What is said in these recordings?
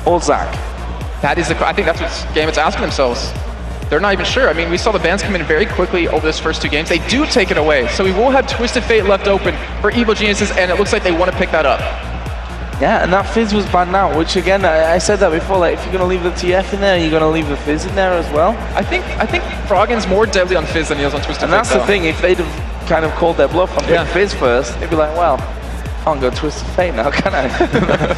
or Zach? That is I think that's what Gambit's asking themselves. They're not even sure. I mean, we saw the bans come in very quickly over this first 2 games. They do take it away, so we will have Twisted Fate left open for Evil Geniuses, and it looks like they want to pick that up. Yeah, and that Fizz was banned out, which again, I said that before, like, if you're going to leave the TF in there, you're going to leave the Fizz in there as well. I think Froggen's more deadly on Fizz than he is on Twisted Fate. And that's the thing, if they'd have kind of called their bluff on Fizz first, they'd be like, well, I can't go Twisted Fate now, can I?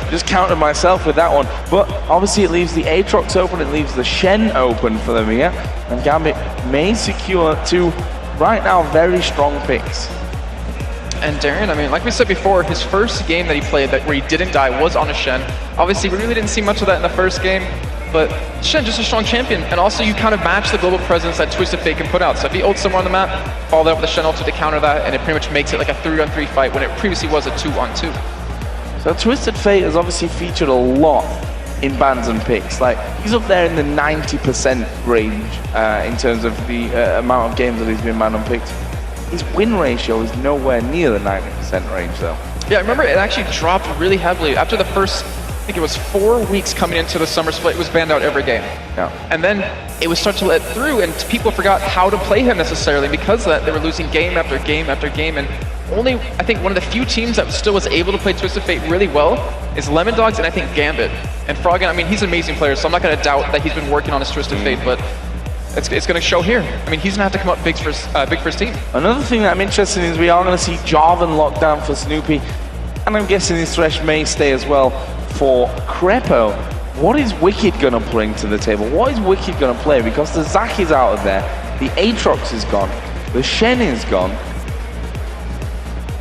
Just countered myself with that one. But obviously it leaves the Aatrox open, it leaves the Shen open for them here. And Gambit may secure 2, right now, very strong picks. And Darren, I mean, like we said before, his first game that he played where he didn't die was on a Shen. Obviously, we really didn't see much of that in the first game, but Shen just a strong champion. And also, you kind of match the global presence that Twisted Fate can put out. So if he ults somewhere on the map, follow that up with the Shen ult to counter that, and it pretty much makes it like a 3-on-3 fight when it previously was a 2-on-2. So Twisted Fate has obviously featured a lot in bans and picks. Like, he's up there in the 90% range in terms of the amount of games that he's been banned and picked. His win ratio is nowhere near the 90% range, though. Yeah, I remember it actually dropped really heavily. After the first, I think it was 4 weeks coming into the summer split, it was banned out every game. Yeah. And then it was starting to let through, and people forgot how to play him necessarily. Because of that, they were losing game after game after game. And only, I think, one of the few teams that still was able to play Twisted Fate really well is Lemon Dogs and I think Gambit. And Froggen, I mean, he's an amazing player, so I'm not going to doubt that he's been working on his Twisted Fate, but it's going to show here. I mean, he's going to have to come up big for his team. Another thing that I'm interested in is we are going to see Jarvan locked down for Snoopy, and I'm guessing this Thresh may stay as well for Crepo. What is Wicked going to bring to the table? What is Wicked going to play? Because the Zac is out of there, the Aatrox is gone, the Shen is gone.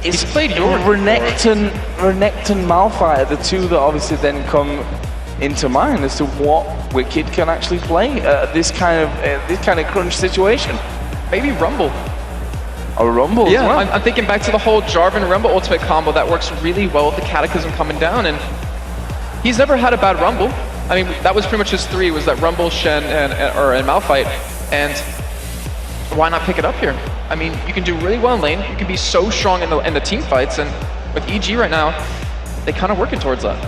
He's played Yorick. Renekton, Malphite are the two that obviously then come into mind as to what Wicked can actually play this kind of crunch situation. Maybe Rumble. A Rumble yeah, as well. I'm thinking back to the whole Jarvan Rumble ultimate combo that works really well with the Cataclysm coming down, and he's never had a bad Rumble. I mean, that was pretty much his 3, was that Rumble, Shen, and Malphite, and why not pick it up here? I mean, you can do really well in lane, you can be so strong in the team fights, and with EG right now, they kind of working towards that.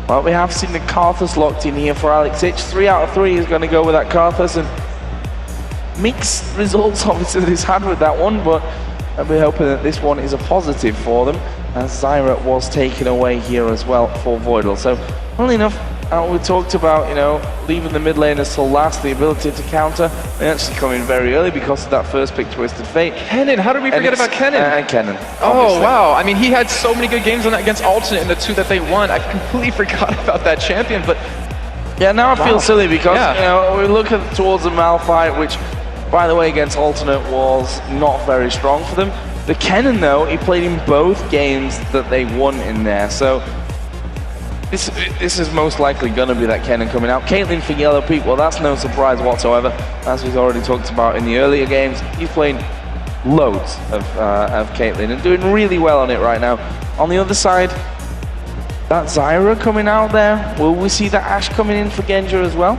Well, we have seen the Karthus locked in here for Alex Ich. 3 out of 3 is going to go with that Karthus, and mixed results obviously that he's had with that one, but we're hoping that this one is a positive for them, as Zyra was taken away here as well for Voidal. So, funnily enough, we talked about, you know, leaving the mid laners till last, the ability to counter. They actually come in very early because of that first pick, Twisted Fate. Kennen, how did we forget about Kennen? Kennen. Oh, wow. I mean, he had so many good games on that against Alternate in the 2 that they won. I completely forgot about that champion, but... Yeah, now I feel silly because, you know, we look towards the Malphite, which, by the way, against Alternate was not very strong for them. The Kennen, though, he played in both games that they won in there, so... This is most likely going to be that Kennen coming out. Caitlyn for Yellow Peak, well, that's no surprise whatsoever. As we've already talked about in the earlier games, he's playing loads of Caitlyn and doing really well on it right now. On the other side, that Zyra coming out there, will we see that Ashe coming in for Genja as well?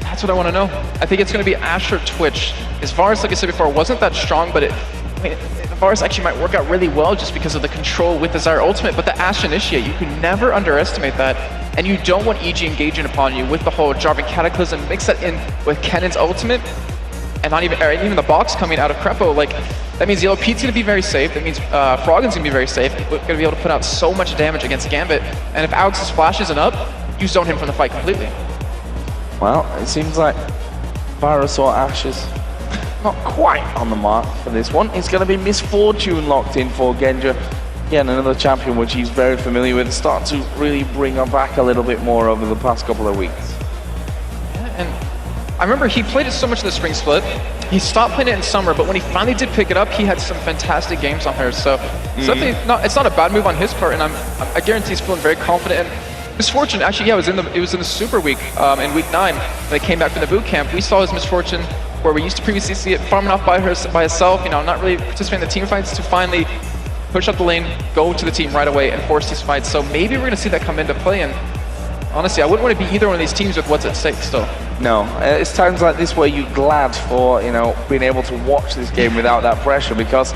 That's what I want to know. I think it's going to be Ashe or Twitch. As far as, like I said before, it wasn't that strong, but I mean, the Varus actually might work out really well just because of the control with the Zyra ultimate, but the Ashe Initiate, you can never underestimate that. And you don't want EG engaging upon you with the whole Jarvan Cataclysm, mix that in with Kennen's ultimate, and not even the box coming out of Crepo. Like, that means Yellow Pete's going to be very safe, that means Froggen's going to be very safe, we're going to be able to put out so much damage against Gambit, and if Alex's flash isn't up, you zone him from the fight completely. Well, it seems like Varus or Ashe is not quite on the mark for this one. It's going to be Misfortune locked in for Genja. Again, another champion which he's very familiar with, start to really bring her back a little bit more over the past couple of weeks. Yeah, and I remember he played it so much in the spring split. He stopped playing it in summer, but when he finally did pick it up, he had some fantastic games on her. So it's definitely it's not a bad move on his part, and I guarantee he's feeling very confident. And Misfortune, actually, yeah, it was in the Super Week in Week 9 when they came back from the boot camp. We saw his Misfortune where we used to previously see it farming off by herself, you know, not really participating in the team fights, to finally push up the lane, go to the team right away, and force these fights. So maybe we're going to see that come into play. And honestly, I wouldn't want to be either one of these teams with what's at stake still. No, it's times like this where you're glad for, you know, being able to watch this game without that pressure, because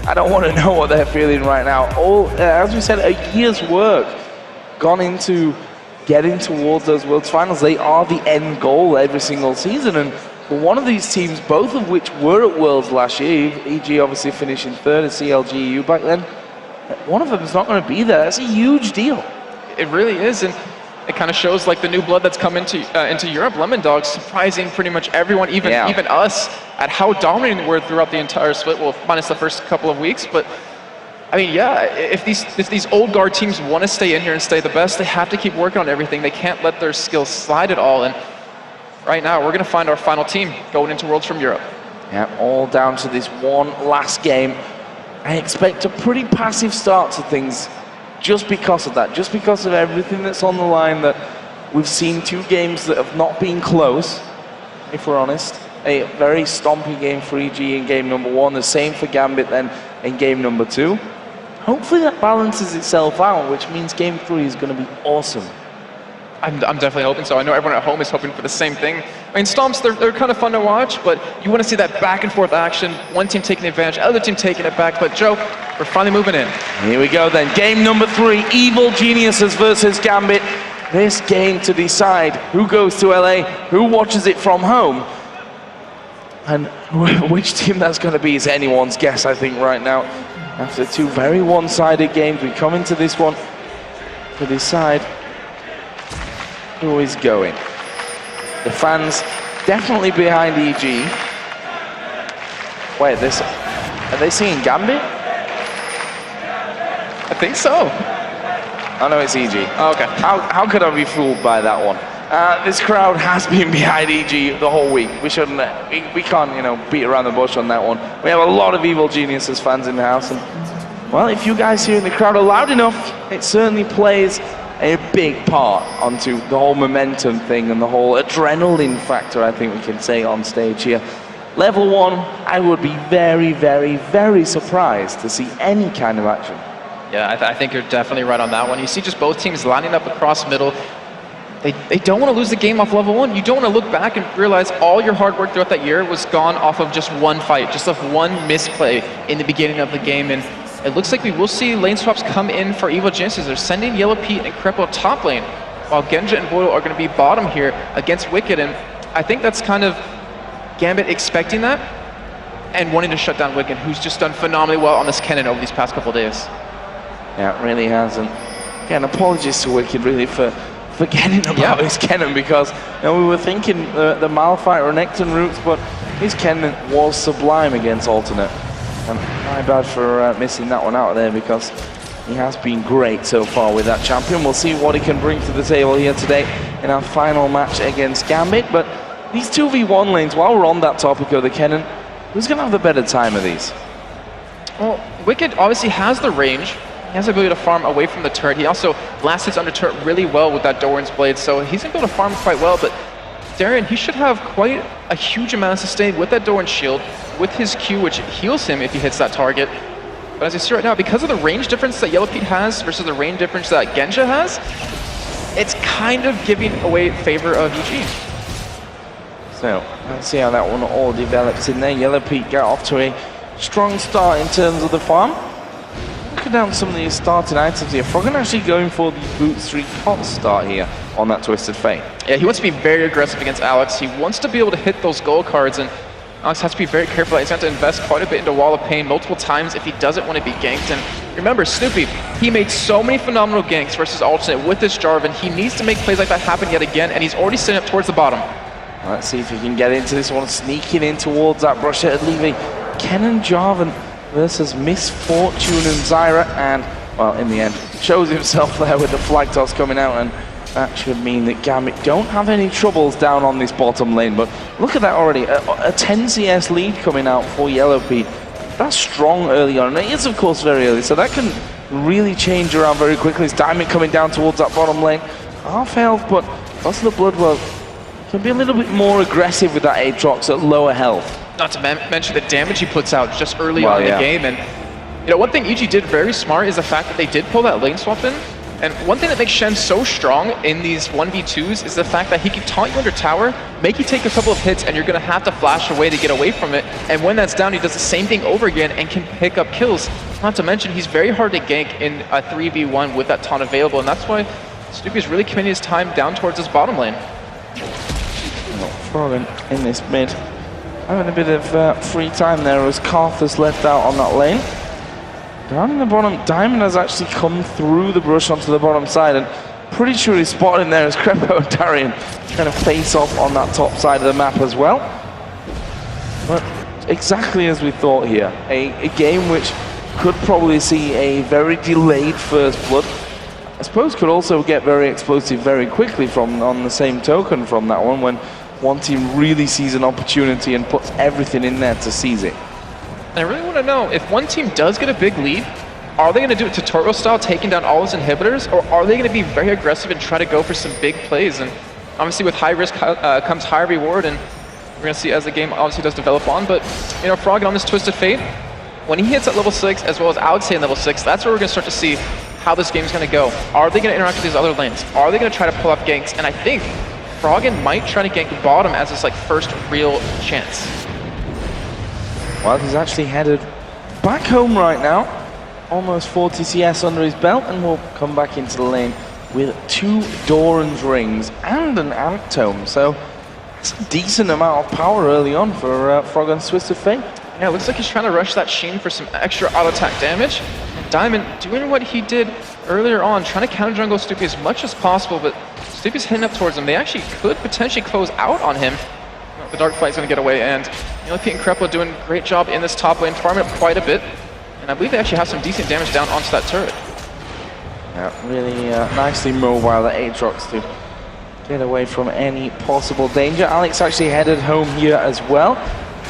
I don't want to know what they're feeling right now. All, as we said, a year's work gone into getting towards those Worlds Finals. They are the end goal every single season, and for one of these teams, both of which were at Worlds last year, EG obviously finishing third at CLGU back then, one of them is not going to be there. That's a huge deal. It really is, and it kind of shows like the new blood that's come into Europe. Lemon Dogs surprising pretty much everyone, even us, at how dominating they were throughout the entire split. Well, minus the first couple of weeks, but I mean, yeah, if these old guard teams want to stay in here and stay the best, they have to keep working on everything. They can't let their skills slide at all. And right now, we're going to find our final team going into Worlds from Europe. Yeah, all down to this one last game. I expect a pretty passive start to things just because of that, just because of everything that's on the line, that we've seen 2 games that have not been close, if we're honest. A very stompy game for EG in game number 1, the same for Gambit then in game number 2. Hopefully that balances itself out, which means game 3 is going to be awesome. I'm definitely hoping so. I know everyone at home is hoping for the same thing. I mean, stomps, they're kind of fun to watch, but you want to see that back and forth action, one team taking advantage, other team taking it back. But Joe, we're finally moving in. Here we go then. Game number 3, Evil Geniuses versus Gambit. This game to decide who goes to LA, who watches it from home, and which team that's going to be is anyone's guess, I think, right now. After 2 very one-sided games, we come into this one to decide who is going. The fans definitely behind EG. Wait, are they singing Gambit? I think so. Oh no, it's EG. Oh, okay. How could I be fooled by that one? This crowd has been behind EG the whole week. We shouldn't. We can't, beat around the bush on that one. We have a lot of Evil Geniuses fans in the house, and well, if you guys here in the crowd are loud enough, it certainly plays a big part onto the whole momentum thing and the whole adrenaline factor, I think we can say, on stage here. Level 1, I would be very, very, very surprised to see any kind of action. Yeah, I think you're definitely right on that one. You see just both teams lining up across middle. They don't want to lose the game off level 1. You don't want to look back and realize all your hard work throughout that year was gone off of just one fight, just off one misplay in the beginning of the game. And it looks like we will see lane swaps come in for Evil Geniuses. They're sending Yellow Pete and Crepo top lane, while Genja and Boyle are going to be bottom here against Wicked. And I think that's kind of Gambit expecting that and wanting to shut down Wicked, who's just done phenomenally well on this Kennen over these past couple of days. Yeah, it really has. And again, apologies to Wicked really for forgetting about his Kennen, because we were thinking the Malphite or Renekton roots, but his Kennen was sublime against Alternate. And my bad for missing that one out there, because he has been great so far with that champion. We'll see what he can bring to the table here today in our final match against Gambit. But these 2v1 lanes, while we're on that topic of the Kennen, who's going to have the better time of these? Well, Wicked obviously has the range. He has the ability to farm away from the turret. He also last hits under turret really well with that Doran's Blade, so he's going to be able to farm quite well. But Darien, he should have quite a huge amount of sustain with that Doran's shield, with his Q, which heals him if he hits that target. But as you see right now, because of the range difference that Yellow Pete has versus the range difference that Genja has, it's kind of giving away favor of EG. So, let's see how that one all develops in there. Yellow Pete got off to a strong start in terms of the farm. Looking down some of these starting items here, Froggen actually going for the Boots 3 hot start here on that Twisted Fate. Yeah, he wants to be very aggressive against Alex. He wants to be able to hit those gold cards, and Alex has to be very careful. He's going to have to invest quite a bit into Wall of Pain multiple times if he doesn't want to be ganked. And remember, Snoopy, he made so many phenomenal ganks versus Alternate with this Jarvan. He needs to make plays like that happen yet again, and he's already sitting up towards the bottom. Let's see if he can get into this one, sneaking in towards that brush at leaving Kennen Jarvan versus Misfortune and Zyra, and, well, in the end, shows himself there with the flag toss coming out, and that should mean that Gambit don't have any troubles down on this bottom lane. But look at that already, a 10 CS lead coming out for Yellow Pete. That's strong early on, and it is, of course, very early, so that can really change around very quickly. It's Diamond coming down towards that bottom lane. Half health, but because of the Bloodwell, can be a little bit more aggressive with that Aatrox at lower health. Not to mention the damage he puts out just early on in the game. And one thing EG did very smart is the fact that they did pull that lane swap in. And one thing that makes Shen so strong in these 1v2s is the fact that he can taunt you under tower, make you take a couple of hits, and you're going to have to flash away to get away from it. And when that's down, he does the same thing over again and can pick up kills. Not to mention, he's very hard to gank in a 3v1 with that taunt available. And that's why Stupi's really committing his time down towards his bottom lane. Froggen in this mid. Having a bit of free time there as Karthus left out on that lane. Down in the bottom, Diamond has actually come through the brush onto the bottom side, and pretty sure he's spotted him there as Crepo and Darian kind of face off on that top side of the map as well. But exactly as we thought here, a game which could probably see a very delayed first blood. I suppose could also get very explosive very quickly from on the same token from that one, when team really sees an opportunity and puts everything in there to seize it. And I really want to know, if one team does get a big lead, are they going to do it tutorial style, taking down all those inhibitors, or are they going to be very aggressive and try to go for some big plays? And obviously with high risk comes high reward, and we're going to see as the game obviously does develop on. But, you know, Froggen on this Twisted Fate, when he hits at level 6, as well as I would say in level 6, that's where we're going to start to see how this game's going to go. Are they going to interact with these other lanes? Are they going to try to pull up ganks? And I think Froggen might try to gank bottom as his first real chance. Well, he's actually headed back home right now. Almost 40 CS under his belt, and will come back into the lane with 2 Doran's rings and an Ant Tome. So it's a decent amount of power early on for Froggen's Twisted Fate. Yeah, it looks like he's trying to rush that Sheen for some extra auto attack damage. And Diamond doing what he did earlier on, trying to counter jungle Stupi as much as possible, but Stupi's heading up towards him. They actually could potentially close out on him. The Dark Flight's going to get away, and Pete and Crepo doing a great job in this top lane, farming up quite a bit. And I believe they actually have some decent damage down onto that turret. Yeah, really nicely mobile, the Aatrox, to get away from any possible danger. Alex actually headed home here as well.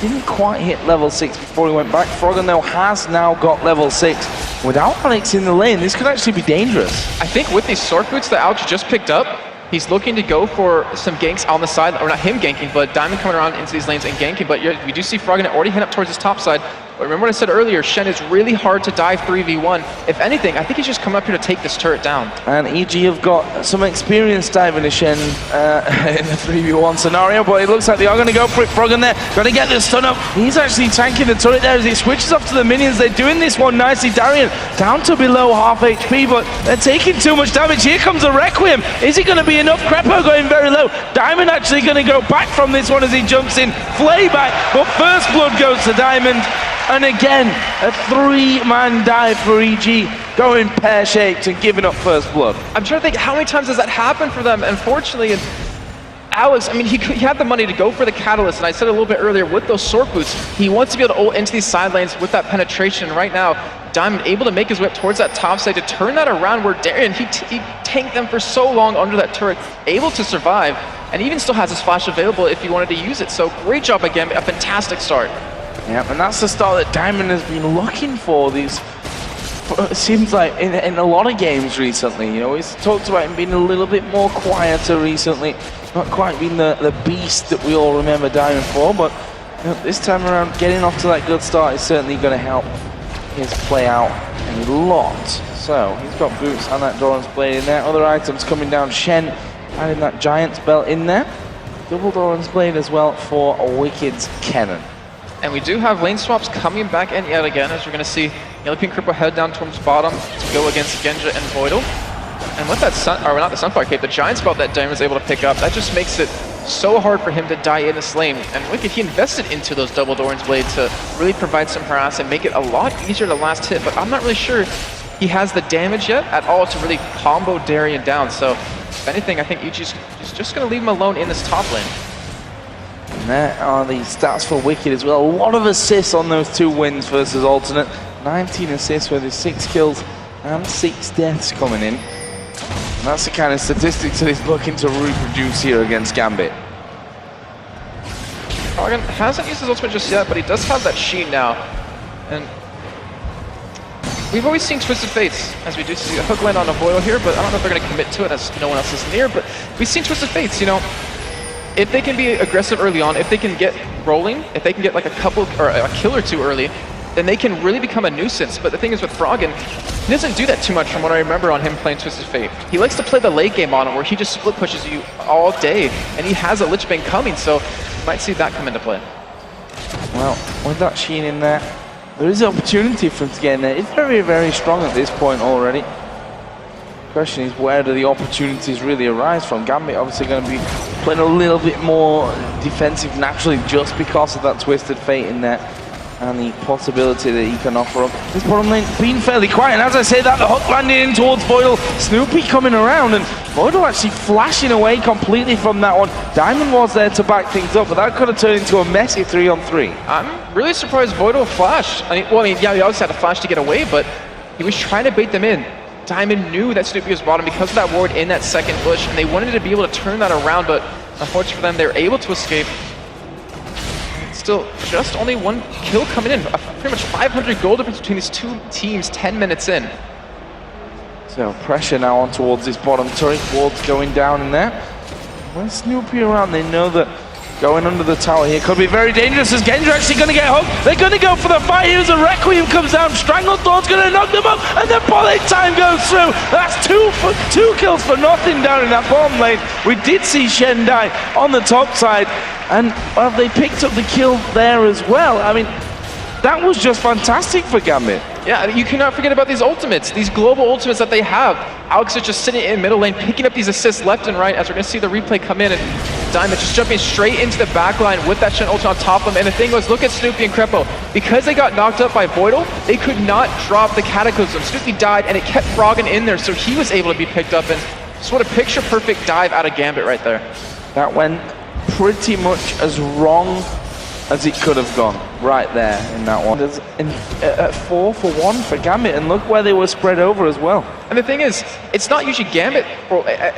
Didn't quite hit level 6 before he went back. Froggen, though, has now got level 6. Without Alex in the lane, this could actually be dangerous. I think with these sword boots that Alex just picked up, he's looking to go for some ganks on the side, or not him ganking, but Diamond coming around into these lanes and ganking. But we do see Froggen already head up towards his top side. But remember what I said earlier, Shen is really hard to dive 3v1. If anything, I think he's just coming up here to take this turret down. And EG have got some experience diving to Shen in the 3v1 scenario, but it looks like they are going to go for it. Froggen there, going to get the stun up. He's actually tanking the turret there as he switches up to the minions. They're doing this one nicely. Darian down to below half HP, but they're taking too much damage. Here comes the Requiem. Is it going to be enough? Crepo going very low. Diamond actually going to go back from this one as he jumps in. Flay back, but first blood goes to Diamond. And again, a 3-man dive for EG, going pear-shaped and giving up first blood. I'm trying to think, how many times has that happened for them? Unfortunately, and Alex, I mean, he had the money to go for the Catalyst, and I said a little bit earlier, with those sword boots, he wants to be able to ult into these side lanes with that penetration. Right now, Diamond able to make his way up towards that top side to turn that around, where Darian, he tanked them for so long under that turret, able to survive, and even still has his flash available if he wanted to use it. So great job again, a fantastic start. Yeah, and that's the start that Diamond has been looking for these, it seems like, in a lot of games recently. You know, he's talked about him being a little bit more quieter recently, not quite being the beast that we all remember Diamond for, but this time around, getting off to that good start is certainly going to help his play out a lot. So, he's got boots and that Doran's blade in there. Other items coming down, Shen adding that Giant's belt in there. Double Doran's blade as well for Wicked's Kennen. And we do have lane swaps coming back in yet again, as we're going to see Yellow Pink Creeper head down towards bottom to go against Genja and Voidal. And with that not the Sunfire Cape, the Giant Spell that Diamond was able to pick up, that just makes it so hard for him to die in this lane. And Wicked, he invested into those double Doran's blade to really provide some harass and make it a lot easier to last hit, but I'm not really sure he has the damage yet at all to really combo Darian down. So, if anything, I think EG's just going to leave him alone in this top lane. And there are the stats for Wicked as well. A lot of assists on those 2 wins versus Alternate. 19 assists with his 6 kills and 6 deaths coming in. And that's the kind of statistics that he's looking to reproduce here against Gambit. Froggen hasn't used his ultimate just yet, but he does have that Sheen now. And we've always seen Twisted Fates, as we do see a hook land on a Voidal here, but I don't know if they're going to commit to it as no one else is near, but we've seen Twisted Fates, you know. If they can be aggressive early on, if they can get rolling, if they can get like a couple or a kill or 2 early, then they can really become a nuisance. But the thing is with Froggen, he doesn't do that too much from what I remember on him playing Twisted Fate. He likes to play the late game on him where he just split pushes you all day, and he has a Lich Bane coming, so you might see that come into play. Well, with that Sheen in there, there is an opportunity for him to get in there. It's very, very strong at this point already. Question is, where do the opportunities really arise from? Gambit obviously going to be playing a little bit more defensive naturally just because of that Twisted Fate in there and the possibility that he can offer up. This bottom lane being fairly quiet, and as I say that, the hook landing in towards Voidal. Snoopy coming around, and Voidal actually flashing away completely from that one. Diamond was there to back things up, but that could have turned into a messy 3-on-3. I'm really surprised Voidal flashed. I mean, yeah, he obviously had to flash to get away, but he was trying to bait them in. Diamond knew that Snoopy was bottom because of that ward in that second bush, and they wanted to be able to turn that around, but unfortunately for them, they were able to escape. Still, just only one kill coming in. Pretty much 500 gold difference between these two teams 10 minutes in. So pressure now on towards this bottom turret. Ward's going down in there. When Snoopy around, they know that going under the tower here could be very dangerous as Genja actually going to get hooked. They're going to go for the fight. Here's a Requiem comes down. Stranglethorn's going to knock them up, and the bullet time goes through. That's two kills for nothing down in that bottom lane. We did see Shen die on the top side, and well, they picked up the kill there as well. I mean, that was just fantastic for Gambit. Yeah, you cannot forget about these ultimates, these global ultimates that they have. Alex is just sitting in middle lane, picking up these assists left and right, as we're going to see the replay come in, and Diamond just jumping straight into the back line with that Shen ult on top of him. And the thing was, look at Snoopy and Crepo. Because they got knocked up by Voidal, they could not drop the Cataclysm. Snoopy died, and it kept Froggen in there, so he was able to be picked up. And just what a picture-perfect dive out of Gambit right there. That went pretty much as wrong as it could have gone right there in that one. At 4 for 1 for Gambit, and look where they were spread over as well. And the thing is, it's not usually Gambit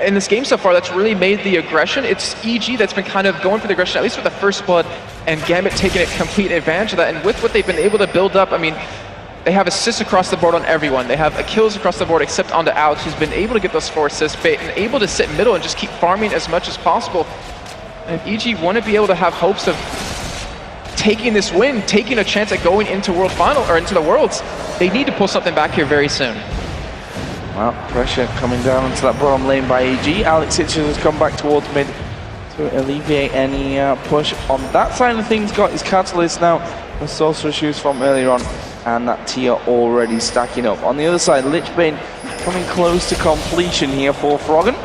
in this game so far that's really made the aggression. It's EG that's been kind of going for the aggression, at least with the first blood, and Gambit taking a complete advantage of that. And with what they've been able to build up, I mean, they have assists across the board on everyone. They have kills across the board except onto Alex, who's been able to get those 4 assists, and able to sit middle and just keep farming as much as possible. And if EG want to be able to have hopes of taking this win, taking a chance at going into World Final, or into the Worlds, they need to pull something back here very soon. Well, pressure coming down into that bottom lane by EG. Alex Hitchens has come back towards mid to alleviate any push on that side of things. Got his Catalyst now, the Sorcerer Shoes from earlier on, and that tier already stacking up. On the other side, Lichbane coming close to completion here for Froggen.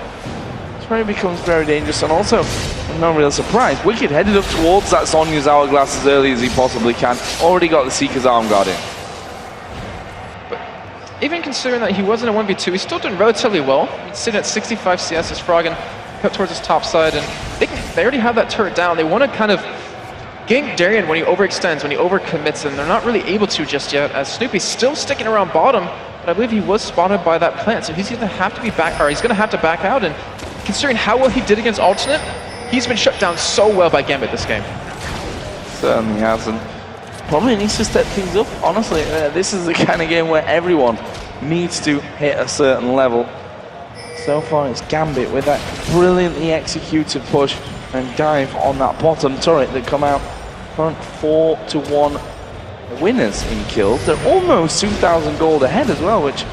It becomes very dangerous, and also no real surprise, Wicked headed up towards that Sonya's Hourglass as early as he possibly can. Already got the Seeker's Arm Guard in. But even considering that he wasn't a 1v2, he's still doing relatively well. He's sitting at 65 CS as Froggen cut towards his top side, and they already have that turret down. They want to kind of gank Darien when he overextends, when he overcommits, and they're not really able to just yet, as Snoopy's still sticking around bottom, but I believe he was spotted by that plant, so he's going to have to be back, or he's going to have to back out. And considering how well he did against Alternate, he's been shut down so well by Gambit this game. Certainly has, and probably needs to step things up, honestly. This is the kind of game where everyone needs to hit a certain level. So far it's Gambit with that brilliantly executed push and dive on that bottom turret that come out front 4-1 winners in kills. They're almost 2,000 gold ahead as well, which,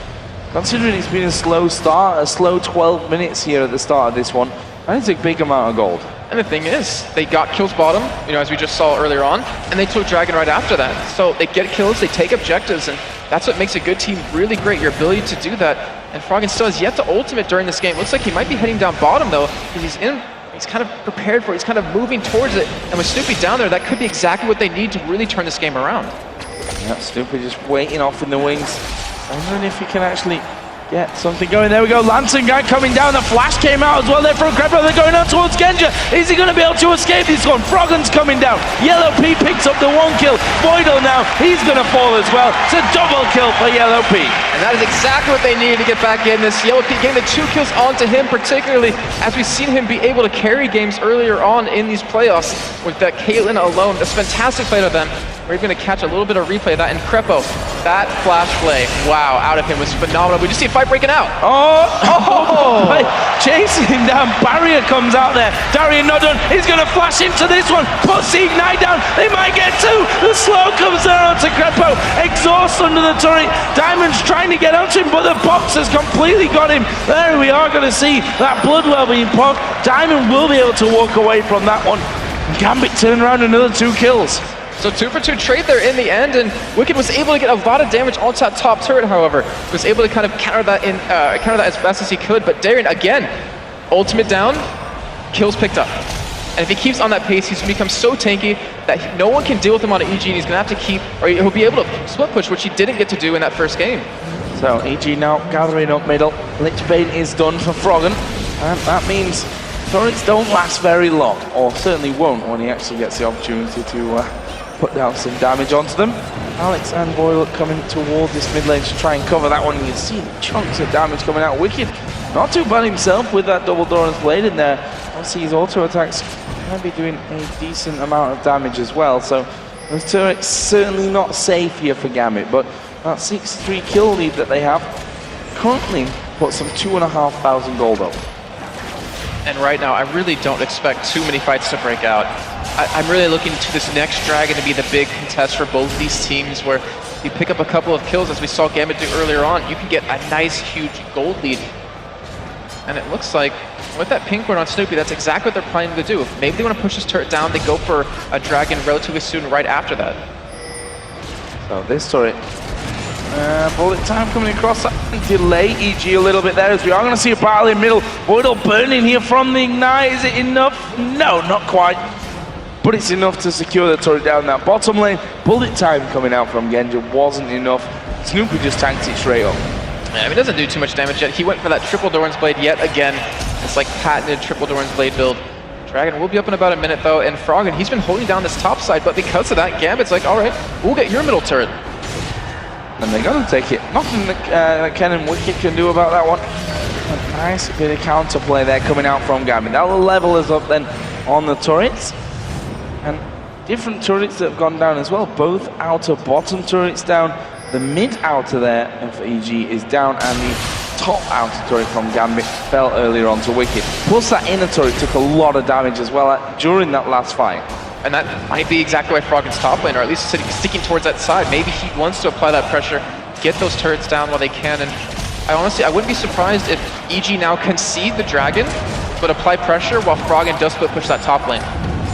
considering it's been a slow start, a slow 12 minutes here at the start of this one, that is a big amount of gold. And the thing is, they got kills bottom, you know, as we just saw earlier on, and they took Dragon right after that. So they get kills, they take objectives, and that's what makes a good team really great, your ability to do that. And Froggen still has yet to ultimate during this game. Looks like he might be heading down bottom though, because he's kind of prepared for it, he's kind of moving towards it. And with Snoopy down there, that could be exactly what they need to really turn this game around. Yeah, Snoopy just waiting off in the wings. Wondering if he can actually get something going. There we go, Lantern Guy coming down. The flash came out as well there from Crepo. They're going out towards Genja. Is he going to be able to escape this one? Froggen's coming down. Yellow P picks up the 1 kill. Voidal now, he's going to fall as well. It's a double kill for Yellow P. And that is exactly what they needed to get back in this. Yellow P getting the 2 kills onto him, particularly as we've seen him be able to carry games earlier on in these playoffs with that Caitlyn alone. That's fantastic play to them. We're even going to catch a little bit of replay of that. And Crepo, that flash play, wow, out of him was phenomenal. We just see a fight breaking out. Chasing him down. Barrier comes out there. Darien not done. He's going to flash into this one. Puts the Ignite down. They might get 2. The slow comes down onto Crepo. Exhaust under the turret. Diamond's trying to get onto him, but the box has completely got him. There we are going to see that blood well being poked. Diamond will be able to walk away from that one. Gambit turn around another 2 kills. So 2 for 2 trade there in the end, and Wicked was able to get a lot of damage onto that top turret, however. Was able to kind of counter that as best as he could, but Darien, again, ultimate down, kills picked up. And if he keeps on that pace, he's going to become so tanky that no one can deal with him on an EG, and he's going to have to keep, or he'll be able to split push, which he didn't get to do in that first game. So EG now gathering up middle. Lich Bane is done for Froggen, and that means turrets don't last very long, or certainly won't when he actually gets the opportunity to put down some damage onto them. Alex and Boyle coming towards this mid lane to try and cover that one. You can see chunks of damage coming out. Wicked, not too bad himself with that double Doran's Blade in there. Obviously his auto attacks can be doing a decent amount of damage as well. So those turrets certainly not safe here for Gambit, but that 6-3 kill lead that they have currently puts some 2,500 gold up. And right now, I really don't expect too many fights to break out. I'm really looking to this next Dragon to be the big contest for both these teams, where you pick up a couple of kills, as we saw Gambit do earlier on, you can get a nice, huge gold lead. And it looks like, with that pink ward on Snoopy, that's exactly what they're planning to do. If maybe they want to push this turret down, they go for a Dragon relatively soon right after that. So this turret, bullet time coming across, delay EG a little bit there, as we are going to see a battle in middle. Boydle burning here from the Ignite, is it enough? No, not quite. But it's enough to secure the turret down that bottom lane. Bullet time coming out from Genja wasn't enough. Snoopy just tanked it straight up. Yeah, he doesn't do too much damage yet. He went for that triple Doran's Blade yet again. It's like patented triple Doran's Blade build. Dragon will be up in about a minute though, and Froggen, he's been holding down this top side, but because of that, Gambit's like, all right, we'll get your middle turret. And they're going to take it. Nothing that Ken and Wicked can do about that one. A nice bit of counterplay there coming out from Gambit. That will level us up then on the turrets. And different turrets that have gone down as well. Both outer bottom turrets down. The mid outer there for EG is down, and the top outer turret from Gambit fell earlier on to Wicked. Plus that inner turret took a lot of damage as well during that last fight. And that might be exactly why Froggen's top lane, or at least sticking towards that side. Maybe he wants to apply that pressure, get those turrets down while they can. And I wouldn't be surprised if EG now concede the Dragon, but apply pressure while Froggen does split push that top lane.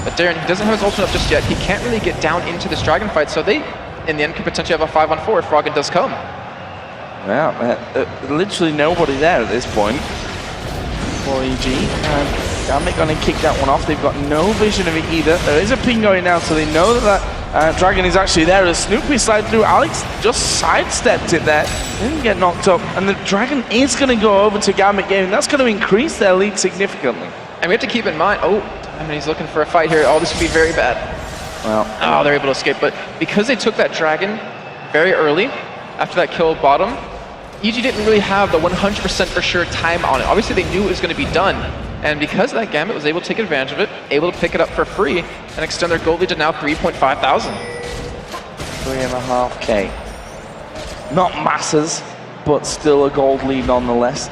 But Darien, he doesn't have his ultimate up just yet. He can't really get down into this Dragon fight, so they, in the end, could potentially have a 5-on-4 if Froggen does come. Yeah, literally nobody there at this point for EG. And Gambit going to kick that one off. They've got no vision of it either. There is a ping going down, so they know that Dragon is actually there. As Snoopy slide through, Alex just sidestepped it there. Didn't get knocked up. And the Dragon is going to go over to Gambit Gaming. That's going to increase their lead significantly. And we have to keep in mind, he's looking for a fight here. Oh, this could be very bad. Well, they're able to escape. But because they took that Dragon very early, after that kill bottom, EG didn't really have the 100% for sure time on it. Obviously, they knew it was going to be done. And because of that, Gambit was able to take advantage of it, able to pick it up for free, and extend their gold lead to now 3,500. 3.5k. Not masses, but still a gold lead nonetheless.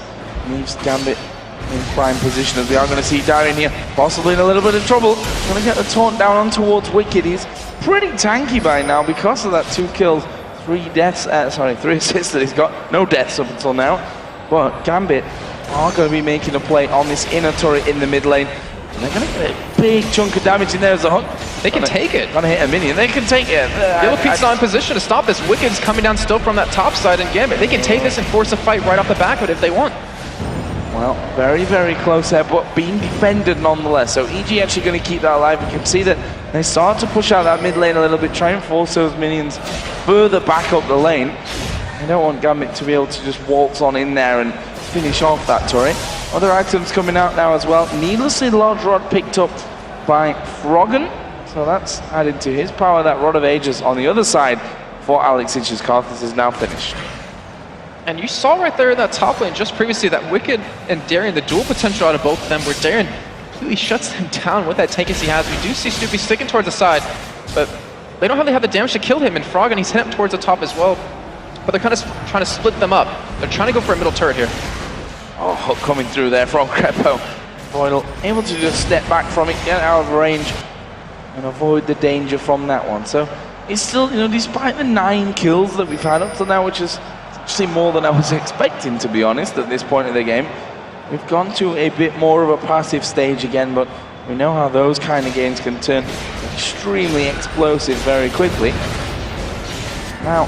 Leaves Gambit in prime position, as we are going to see Darien here, possibly in a little bit of trouble. Going to get the taunt down on towards Wicked. He's pretty tanky by now because of that 2 kills, 3 deaths, 3 assists that he's got. No deaths up until now, but Gambit are going to be making a play on this inner turret in the mid lane. And they're going to get a big chunk of damage in there as a hook. They can take it. Going to hit a minion. They can take it. Yellow Peak's not in position to stop this. Wicked's coming down still from that top side, and Gambit, they can take this and force a fight right off the back of it if they want. Well, very, very close there, but being defended nonetheless. So EG actually going to keep that alive. You can see that they start to push out that mid lane a little bit, try and force those minions further back up the lane. They don't want Gambit to be able to just waltz on in there and finish off that turret. Other items coming out now as well. Needlessly large rod picked up by Froggen. So that's added to his power. That Rod of Ages on the other side for Alex Inch's Karthus is now finished. And you saw right there in that top lane just previously that Wicked and Darien, the dual potential out of both of them, where Darien completely shuts them down with that tankiness he has. We do see Snoopy sticking towards the side, but they don't really have the damage to kill him. And Froggen, he's heading up towards the top as well. But they're kind of trying to split them up. They're trying to go for a middle turret here. Oh, hook coming through there from Crepo. Boydle able to just step back from it, get out of range, and avoid the danger from that one. So it's still, despite the 9 kills that we've had up to now, which is actually more than I was expecting, to be honest, at this point of the game, we've gone to a bit more of a passive stage again, but we know how those kind of games can turn. extremely explosive very quickly. Now,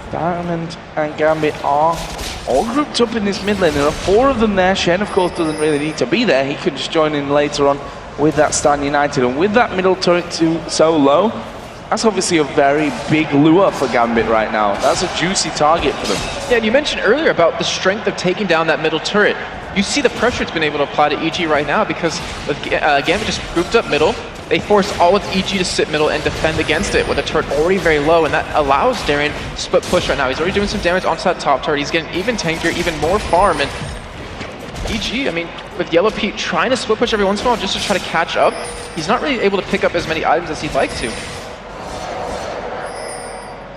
Diamond and Gambit are all grouped up in this mid lane. There are 4 of them there. Shen, of course, doesn't really need to be there. He could just join in later on with that Stan United. And with that middle turret so low, that's obviously a very big lure for Gambit right now. That's a juicy target for them. Yeah, and you mentioned earlier about the strength of taking down that middle turret. You see the pressure it's been able to apply to EG right now because with Gambit just grouped up middle, they force all of EG to sit middle and defend against it with the turret already very low, and that allows Darien to split push right now. He's already doing some damage onto that top turret. He's getting even tankier, even more farm, and EG, I mean, with Yellow Pete trying to split push every once in a while just to try to catch up, he's not really able to pick up as many items as he'd like to.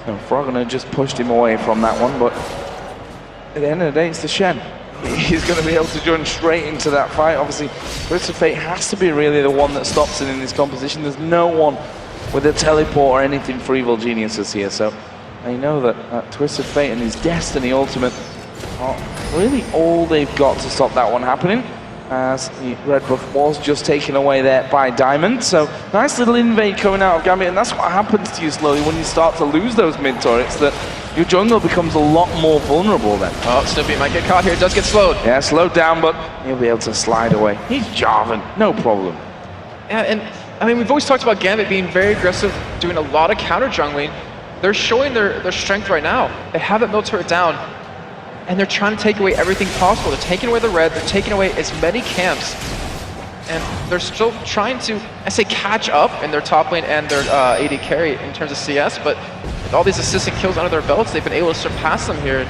So Frogner just pushed him away from that one, but at the end of the day, it's the Shen. He's going to be able to join straight into that fight. Obviously, Twisted Fate has to be really the one that stops it in this composition. There's no one with a teleport or anything for Evil Geniuses here, so they know that Twisted Fate and his Destiny Ultimate are really all they've got to stop that one happening, as the red buff was just taken away there by Diamond. So nice little invade coming out of Gambit, and that's what happens to you slowly when you start to lose those mid turrets, that your jungle becomes a lot more vulnerable then. Oh, Snoopy might get caught here. It does get slowed. Yeah, slowed down, but he'll be able to slide away. He's Jarvan, no problem. Yeah, and I mean, we've always talked about Gambit being very aggressive, doing a lot of counter jungling. They're showing their strength right now. They have that middle turret down, and they're trying to take away everything possible. They're taking away the red, they're taking away as many camps, and they're still trying to, I say, catch up in their top lane and their AD carry in terms of CS, but with all these assistant kills under their belts, they've been able to surpass them here.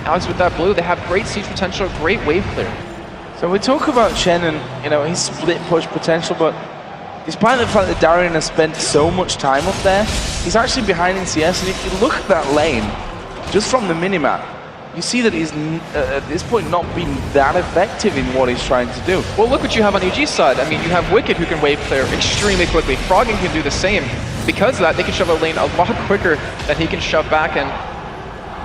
Alex, with that blue, they have great siege potential, great wave clear. So we talk about Shen and, you know, his split push potential, but despite the fact that Darien has spent so much time up there, he's actually behind in CS, and if you look at that lane, just from the minimap, you see that he's, at this point, not been that effective in what he's trying to do. Well, look what you have on EG's side. I mean, you have Wicked who can wave clear extremely quickly. Froggen can do the same. Because of that, they can shove a lane a lot quicker than he can shove back, and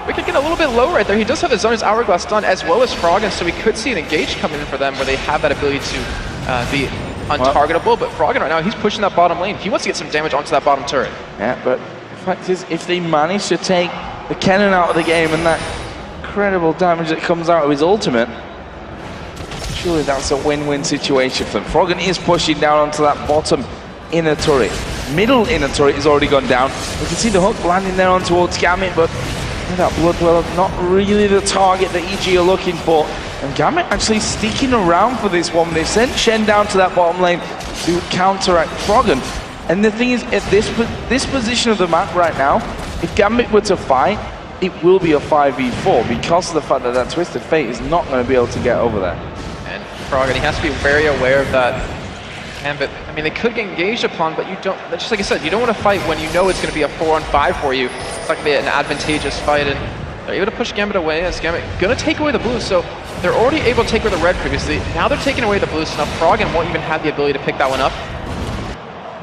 Wicked get a little bit low right there. He does have his Zona's Hourglass done as well as Froggen, so we could see an engage coming in for them where they have that ability to be untargetable, but Froggen right now, he's pushing that bottom lane. He wants to get some damage onto that bottom turret. Yeah, but the fact is, if they manage to take the cannon out of the game and that incredible damage that comes out of his ultimate, surely that's a win-win situation for them. Froggen is pushing down onto that bottom inner turret. Middle inner turret has already gone down. We can see the hook landing there on towards Gambit, but that Bloodwell, not really the target that EG are looking for. And Gambit actually sticking around for this one. They've sent Shen down to that bottom lane to counteract Froggen. And the thing is, at this position of the map right now, if Gambit were to fight, it will be a 5v4 because of the fact that Twisted Fate is not going to be able to get over there. And Froggen, he has to be very aware of that. Gambit, I mean, they could get engaged upon, but you don't, just like I said, you don't want to fight when you know it's going to be a 4-on-5 for you. It's not going to be an advantageous fight, and they're able to push Gambit away as Gambit going to take away the blue, so they're already able to take away the red previously. Now they're taking away the blue, so now Froggen won't even have the ability to pick that one up.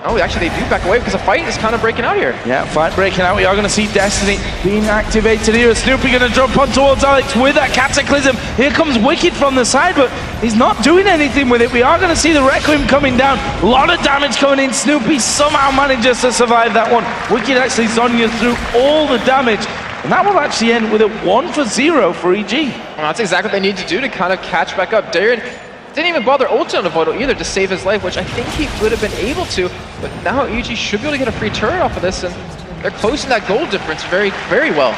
Oh, actually, they do back away because a fight is kind of breaking out here. Yeah, fight breaking out. We are going to see Destiny being activated here. Snoopy going to jump on towards Alex with that Cataclysm. Here comes Wicked from the side, but he's not doing anything with it. We are going to see the Requiem coming down. A lot of damage coming in. Snoopy somehow manages to survive that one. Wicked actually Zonya through all the damage. And that will actually end with a 1-for-0 for EG. Well, that's exactly what they need to do to kind of catch back up. Darien didn't even bother ulting on the Voidal either to save his life, which I think he would have been able to, but now EG should be able to get a free turret off of this, and they're closing that goal difference very, very well.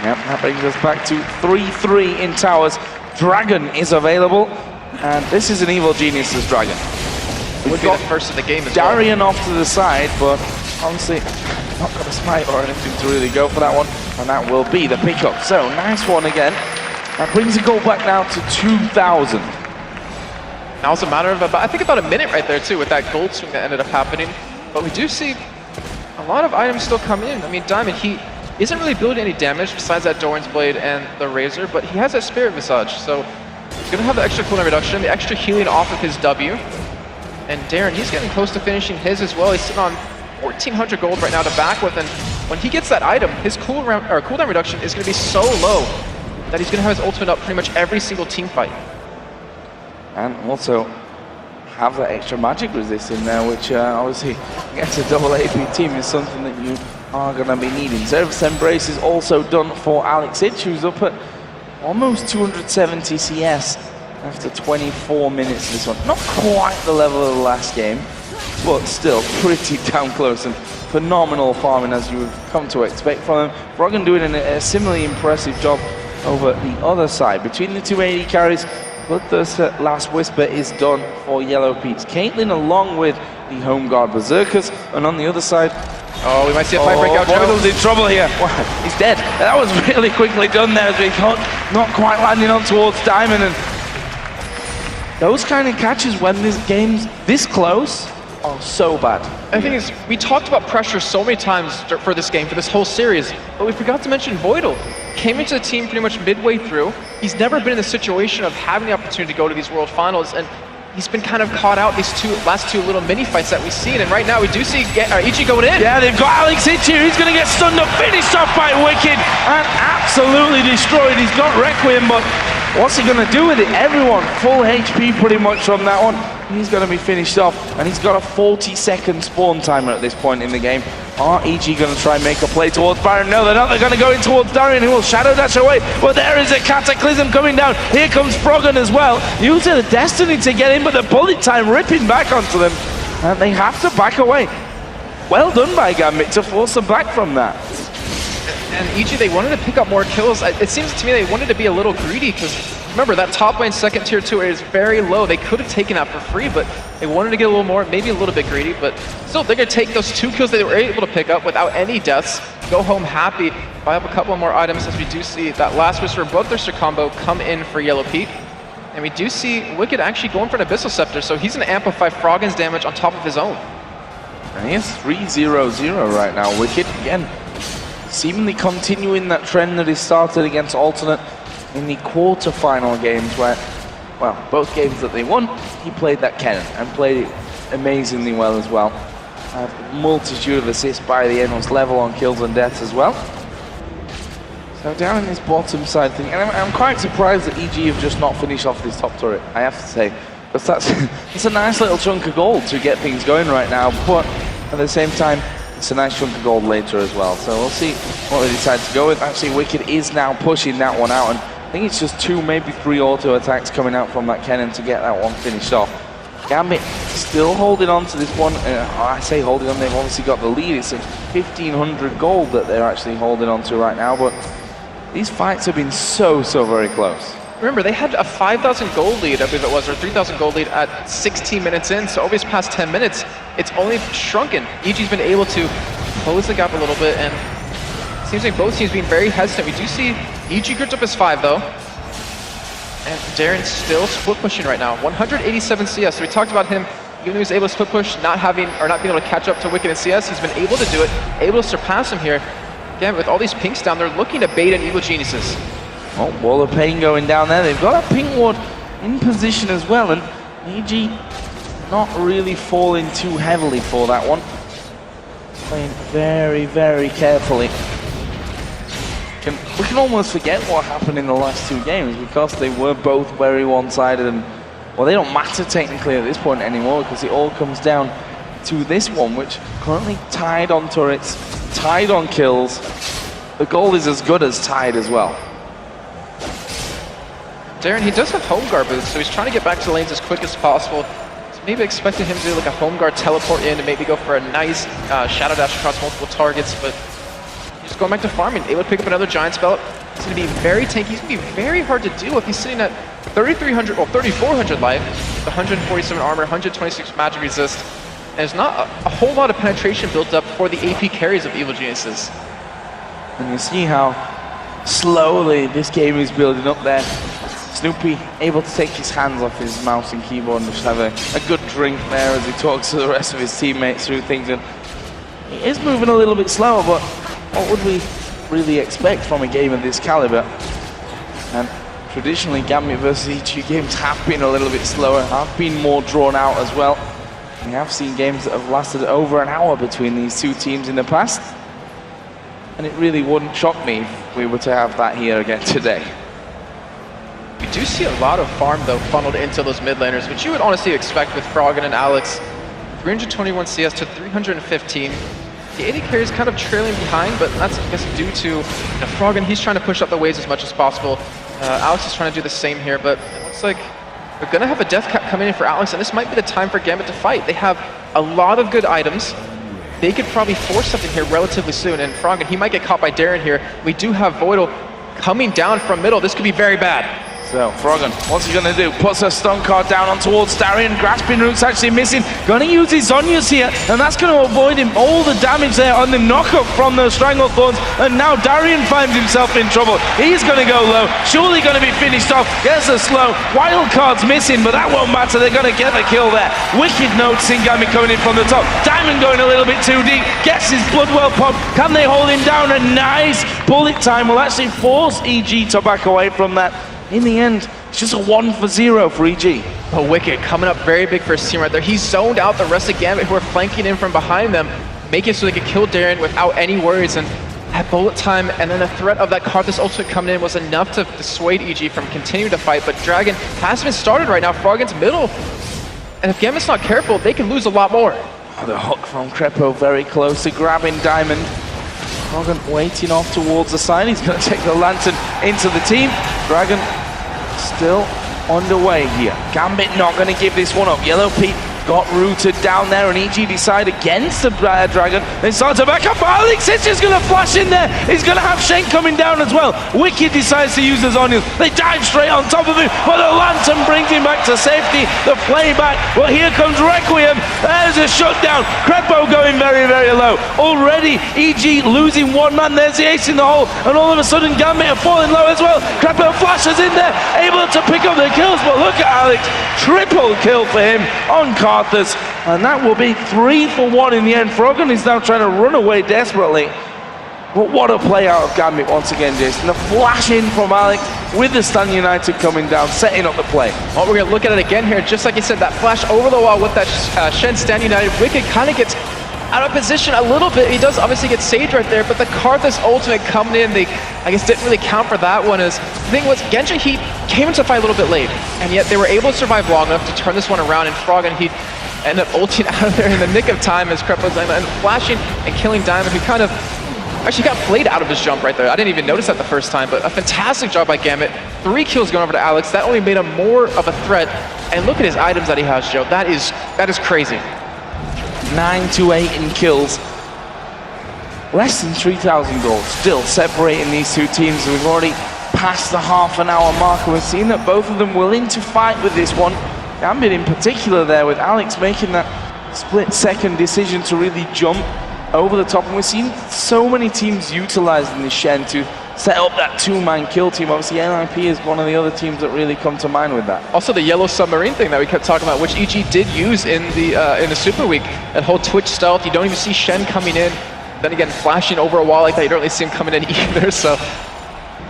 Yep, that brings us back to 3-3 in towers. Dragon is available, and this is an Evil Geniuses Dragon. We've got first in the game as Darien well. off to the side, but honestly, not got a smite or anything to really go for that one, and that will be the pickup. So, nice one again. That brings the goal back now to 2,000. Now it's a matter of about, I think about a minute right there too with that gold swing that ended up happening. But we do see a lot of items still come in. I mean, Diamond, he isn't really building any damage besides that Doran's Blade and the Razor, but he has that Spirit Visage, so he's gonna have the extra cooldown reduction, the extra healing off of his W. And Darien, he's getting close to finishing his as well. He's sitting on 1,400 gold right now to back with, and when he gets that item, his cooldown reduction is gonna be so low that he's gonna have his ultimate up pretty much every single team fight. And also have that extra magic resist in there, which obviously against a double AP team is something that you are going to be needing. Service Embrace is also done for Alex Ich, who's up at almost 270 CS after 24 minutes of this one. Not quite the level of the last game, but still pretty damn close, and phenomenal farming as you would come to expect from him. Froggen doing a similarly impressive job over the other side. Between the two AD carries, Bloodthirst's Last Whisper is done for Yellow Peaks. Caitlyn along with the Home Guard Berserkers, and on the other side, oh, we might see a fight break out. Boydell's in trouble here. Wow, he's dead. That was really quickly done there as we got not quite landing on towards Diamond, and those kind of catches when this game's this close are so bad. The thing is, we talked about pressure so many times for this game, for this whole series, but we forgot to mention Boydell. Came into the team pretty much midway through. He's never been in the situation of having the opportunity to go to these World Finals, and he's been kind of caught out these last two little mini fights that we've seen, and right now we do see EG going in. Yeah, they've got Alex Ich here. He's going to get stunned up, finished off by Wicked, and absolutely destroyed. He's got Requiem, but what's he going to do with it? Everyone full HP pretty much from that one. He's going to be finished off, and he's got a 40-second spawn timer at this point in the game. Are EG going to try and make a play towards Baron? No, they're not. They're going to go in towards Darian, who will shadow dash away. But there is a Cataclysm coming down. Here comes Froggen as well, using the Destiny to get in, but the bullet time ripping back onto them, and they have to back away. Well done by Gambit to force them back from that. And EG, they wanted to pick up more kills. It seems to me they wanted to be a little greedy, because remember, that top lane second tier 2 is very low. They could have taken that for free, but they wanted to get a little more, maybe a little bit greedy, but still, they're going to take those 2 kills they were able to pick up without any deaths, go home happy, buy up a couple more items, as we do see that Last Whisper Bloodthirster combo come in for Yellow Peak. And we do see Wicked actually going for an Abyssal Scepter, so he's going to amplify Froggen's damage on top of his own. And he has 3-0-0 right now. Wicked, again, seemingly continuing that trend that he started against Alternate in the quarter-final games where, well, both games that they won, he played that Kennen and played it amazingly well as well. A multitude of assists by the end, was level on kills and deaths as well. So down in this bottom side thing, and I'm quite surprised that EG have just not finished off this top turret, I have to say. But it's a nice little chunk of gold to get things going right now, but at the same time, it's a nice chunk of gold later as well. So we'll see what they decide to go with. Actually, Wicked is now pushing that one out, and I think it's just 2, maybe 3 auto attacks coming out from that Kennen to get that one finished off. Gambit still holding on to this one. I say holding on, they've obviously got the lead. It's 1,500 gold that they're actually holding on to right now, but these fights have been so very close. Remember, they had a 5,000 gold lead, I believe it was, or 3,000 gold lead at 16 minutes in, so over these past 10 minutes, it's only shrunken. EG's been able to close the gap a little bit, and it seems like both teams being very hesitant. We do see EG gripped up his 5, though, and Darren's still split pushing right now. 187 CS, so we talked about him, even though he was able to split push, not being able to catch up to Wicked in CS, he's been able to do it, able to surpass him here. Again, with all these pinks down, they're looking to bait in Evil Geniuses. Oh, Wall of Pain going down there. They've got a pink ward in position as well, and EG not really falling too heavily for that one. Playing very carefully. We can almost forget what happened in the last 2 games because they were both very one-sided, and well, they don't matter technically at this point anymore because it all comes down to this one, which currently tied on turrets, tied on kills. The goal is as good as tied as well. Darren, he does have home guard boots, so he's trying to get back to the lanes as quick as possible. So maybe expecting him to do like a home guard teleport in and maybe go for a nice shadow dash across multiple targets, but just going back to farming, able to pick up another giant spell. It's going to be very tanky. He's going to be very hard to do if he's sitting at 3,300 or 3,400 life, with 147 armor, 126 magic resist, and there's not a whole lot of penetration built up for the AP carries of Evil Geniuses. And you see how slowly this game is building up there. Snoopy able to take his hands off his mouse and keyboard and just have a good drink there as he talks to the rest of his teammates through things. And he is moving a little bit slower, but what would we really expect from a game of this caliber? And traditionally, Gambit versus EG games have been a little bit slower, have been more drawn out as well. We have seen games that have lasted over an hour between these 2 teams in the past. And it really wouldn't shock me if we were to have that here again today. We do see a lot of farm, though, funneled into those mid laners, which you would honestly expect with Froggen and Alex. 321 CS to 315. The AD carry is kind of trailing behind, but that's, I guess, due to Froggen. He's trying to push up the waves as much as possible. Alex is trying to do the same here, but it looks like we're going to have a death cap coming in for Alex, and this might be the time for Gambit to fight. They have a lot of good items. They could probably force something here relatively soon, and Froggen, he might get caught by Darren here. We do have Voidal coming down from middle. This could be very bad. So, Froggen, what's he gonna do? Puts a stun card down on towards Darien. Grasping Root's actually missing. Gonna use his Zhonya's here, and that's gonna avoid him all the damage there on the knockup from those Stranglethorns. And now Darien finds himself in trouble. He's gonna go low. Surely gonna be finished off. Gets a slow. Wild card's missing, but that won't matter. They're gonna get the kill there. Wicked notes in Gambit coming in from the top. Diamond going a little bit too deep. Gets his Bloodwell pop. Can they hold him down? A nice bullet time will actually force EG to back away from that. In the end, it's just a 1-for-0 for EG. Oh, Wicked coming up very big for his team right there. He's zoned out the rest of Gambit who are flanking in from behind them, making it so they could kill Darren without any worries. And that bullet time and then the threat of that Karthus ultimate coming in was enough to dissuade EG from continuing to fight. But Dragon has been started right now. Froggen's middle. And if Gambit's not careful, they can lose a lot more. Oh, the hook from Krepo very close to grabbing Diamond. Froggen waiting off towards the side. He's going to take the Lantern into the team. Dragon still underway here. Gambit not going to give this one up. Yellow Pete got rooted down there, and EG decide against the Dragon. They start to back up. Alex is just going to flash in there. He's going to have Shen coming down as well. Wicked decides to use his onions. They dive straight on top of him, but the Lantern brings him back to safety. The playback. Well, here comes Requiem. There's a shutdown. Krepo going very, very low. Already, EG losing one man. There's the ace in the hole, and all of a sudden, Gambit are falling low as well. Krepo flashes in there, able to pick up the kills, but look at Alex. Triple kill for him on Karthus, and that will be 3-for-1 in the end. Froggen is now trying to run away desperately. But what a play out of Gambit once again, Jason. The flash in from Alex with the Stan United coming down, setting up the play. Well, we're going to look at it again here. Just like you said, that flash over the wall with that Shen Stan United. Wicked kind of gets out of position a little bit. He does obviously get saved right there, but the Karthus ultimate coming in, they, I guess, didn't really count for that one. The thing was, Genji, he came into the fight a little bit late, and yet they were able to survive long enough to turn this one around, and Froggen, he ended up ulting out of there in the nick of time as Krepo's and flashing and killing Diamond, who kind of actually got played out of his jump right there. I didn't even notice that the first time, but a fantastic job by Gambit. 3 kills going over to Alex. That only made him more of a threat. And look at his items that he has, Joe. That is crazy. 9-8 in kills. Less than 3,000 gold. Still separating these two teams. We've already passed the half-an-hour mark, and we've seen that both of them willing to fight with this one. Gambit in particular there, with Alex making that split-second decision to really jump over the top. And we've seen so many teams utilizing this Shen to set up that 2-man kill team. Obviously, NIP is one of the other teams that really come to mind with that. Also, the yellow submarine thing that we kept talking about, which EG did use in the Super Week. That whole Twitch stealth, you don't even see Shen coming in. Then again, flashing over a wall like that, you don't really see him coming in either. So,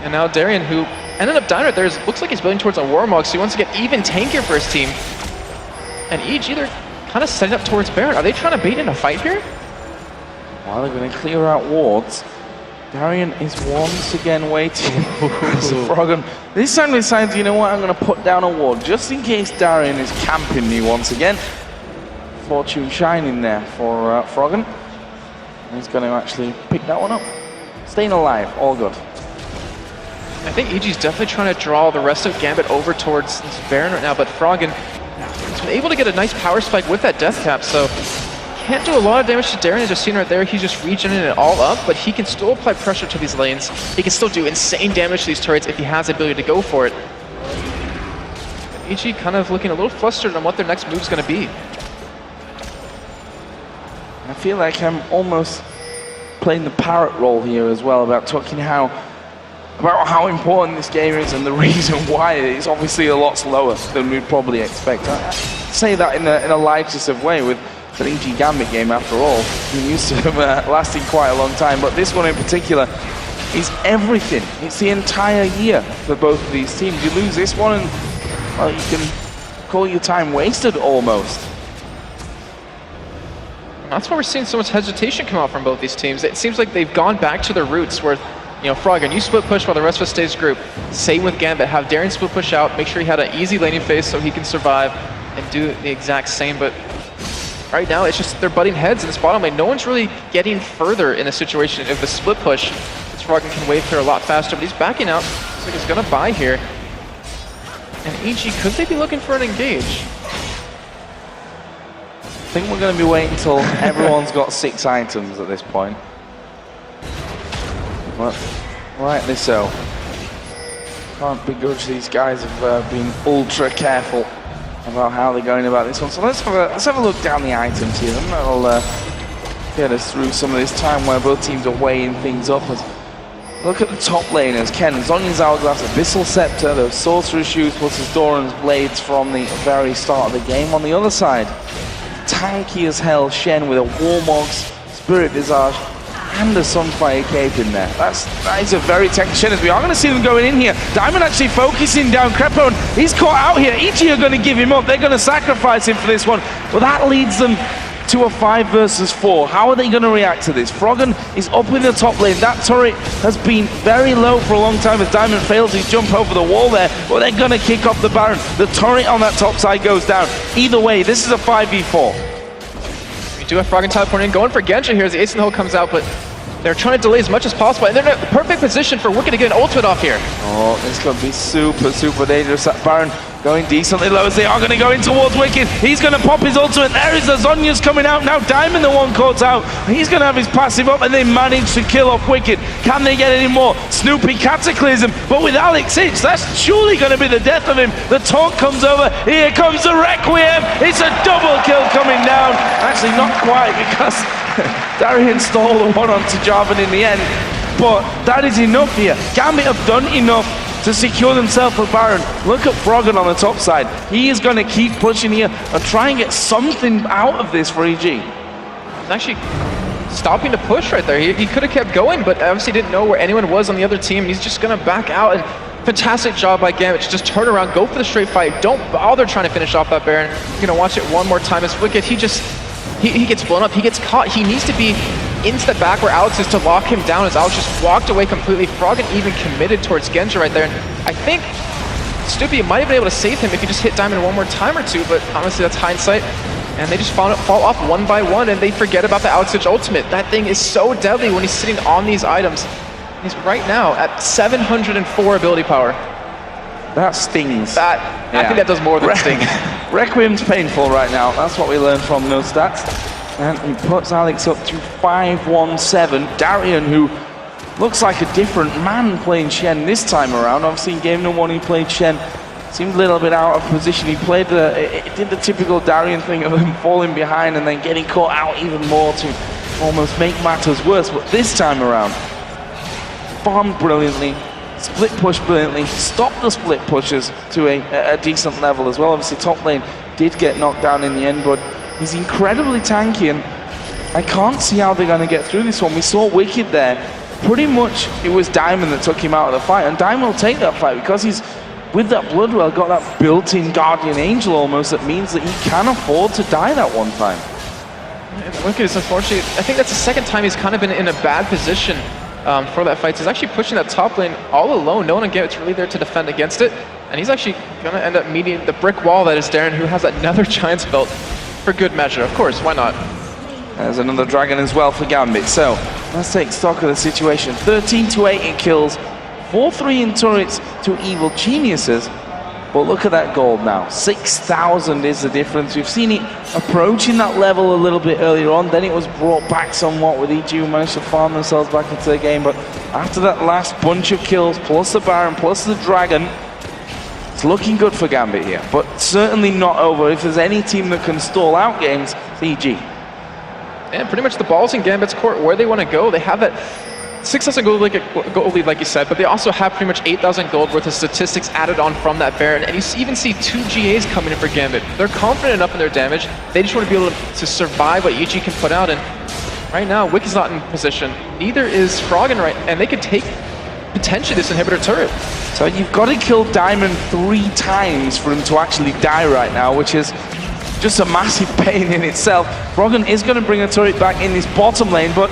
and now Darien, who ended up dying right there, looks like he's building towards a Warmog, so he wants to get even tankier for his team. And EG, they're kind of setting up towards Baron. Are they trying to bait in a fight here? Well, they're going to clear out wards. Darien is once again waiting. So Froggen this time decides, you know what, I'm going to put down a ward just in case Darien is camping me once again. Fortune shining there for Froggen. He's going to actually pick that one up. Staying alive, all good. I think EG's definitely trying to draw the rest of Gambit over towards this Baron right now, but Froggen has been able to get a nice power spike with that death cap, so can't do a lot of damage to Darren. As you've seen right there, he's just regenerating it all up, but he can still apply pressure to these lanes. He can still do insane damage to these turrets if he has the ability to go for it. EG kind of looking a little flustered on what their next move is going to be. I feel like I'm almost playing the parrot role here as well, about talking about how important this game is and the reason why it's obviously a lot slower than we'd probably expect. I say that in a light-of way with an EG Gambit game, after all. We're used to them lasting quite a long time, but this one in particular is everything. It's the entire year for both of these teams. You lose this one and, well, you can call your time wasted almost. That's why we're seeing so much hesitation come out from both these teams. It seems like they've gone back to their roots, where You know, Froggen, you split push while the rest of us stays group. Same with Gambit, have Darien split push out, make sure he had an easy laning phase so he can survive and do the exact same, but right now it's just they're butting heads in this bottom lane. No one's really getting further in a situation if the split push. This Froggen can wave clear a lot faster, but he's backing out. Looks like he's gonna buy here. And EG, could they be looking for an engage? I think we're going to be waiting until everyone's got 6 items at this point. But rightly so. Can't begrudge these guys have been ultra careful about how they're going about this one. So let's have a look down the items here, and that'll get us through some of this time where both teams are weighing things up. Look at the top laners. Ken, Zhonya's Hourglass, Abyssal Scepter, those Sorcerer's Shoes plus his Doran's Blades from the very start of the game. On the other side, tanky as hell Shen with a Warmog's Spirit Visage and a Sunfire Cape in there. That is a very tanky Shen, as we are going to see them going in here. Diamond actually focusing down Crepo, and he's caught out here. EG are going to give him up. They're going to sacrifice him for this one. But that leads them to a 5 versus 4. How are they going to react to this? Froggen is up in the top lane. That turret has been very low for a long time as Diamond fails his jump over the wall there, but they're going to kick off the Baron. The turret on that top side goes down. Either way, this is a 5v4. We do have Froggen teleporting in, going for Genja here as the Ace in the Hole comes out, but they're trying to delay as much as possible, and they're in a perfect position for Wicked to get an ultimate off here. Oh, this could be super dangerous. That Baron going decently low as they are going to go in towards Wicked. He's going to pop his ultimate. There is the Zhonya's coming out. Now Diamond, the one caught out. He's going to have his passive up, and they manage to kill off Wicked. Can they get any more? Snoopy Cataclysm, but with Alex Hitch, that's surely going to be the death of him. The taunt comes over. Here comes the Requiem. It's a double kill coming down. Actually, not quite, because Darien stole the one onto Jarvan in the end, but that is enough here. Gambit have done enough to secure themselves a Baron. Look at Froggen on the top side. He is going to keep pushing here and try and get something out of this for EG. He's actually stopping to push right there. He could have kept going, but obviously didn't know where anyone was on the other team. He's just going to back out, and fantastic job by Gambit to just turn around, go for the straight fight. Don't bother trying to finish off that Baron. You're going to watch it one more time as Wicked, he gets blown up, he gets caught. He needs to be into the back where Alex is to lock him down, as Alex just walked away completely. Froggen even committed towards Genja right there. And I think Snoopy might have been able to save him if he just hit Diamond one more time or two, but honestly that's hindsight. And they just fall off one by one, and they forget about the Alex Hitch ultimate. That thing is so deadly when he's sitting on these items. He's right now at 704 ability power. That stings. I think that does more than sting. Requiem's painful right now. That's what we learned from those stats. And he puts Alex up to 5-1-7. Darien, who looks like a different man playing Shen this time around. Obviously in game number 1 he played Shen. Seemed a little bit out of position. He played it did the typical Darien thing of him falling behind and then getting caught out even more to almost make matters worse. But this time around, farmed brilliantly, split push brilliantly, stopped the split pushes to a decent level as well. Obviously top lane did get knocked down in the end, but he's incredibly tanky, and I can't see how they're going to get through this one. We saw Wicked there. Pretty much it was Diamond that took him out of the fight, and Diamond will take that fight because he's, with that Bloodwell, got that built-in Guardian Angel almost that means that he can afford to die that one time. And Wicked is unfortunately, I think that's the second time he's kind of been in a bad position for that fight. He's actually pushing that top lane all alone. No one on Gambit's really there to defend against it, and he's actually going to end up meeting the brick wall that is Darien, who has another Giant's Belt for good measure. Of course, why not? There's another Dragon as well for Gambit. So let's take stock of the situation. 13-8 in kills, 4-3 in turrets to Evil Geniuses. But look at that gold now. 6,000 is the difference. We've seen it approaching that level a little bit earlier on. Then it was brought back somewhat with EG, who managed to farm themselves back into the game. But after that last bunch of kills, plus the Baron, plus the Dragon, it's looking good for Gambit here. But certainly not over. If there's any team that can stall out games, it's EG. And pretty much the ball's in Gambit's court where they want to go. They have that 6,000 gold lead, like you said, but they also have pretty much 8,000 gold worth of statistics added on from that Baron. And you even see 2 GAs coming in for Gambit. They're confident enough in their damage. They just want to be able to survive what EG can put out. And right now, Wicked's not in position. Neither is Froggen, right? And they could take potentially this inhibitor turret. So you've got to kill Diamond 3 times for him to actually die right now, which is just a massive pain in itself. Froggen is going to bring a turret back in this bottom lane, but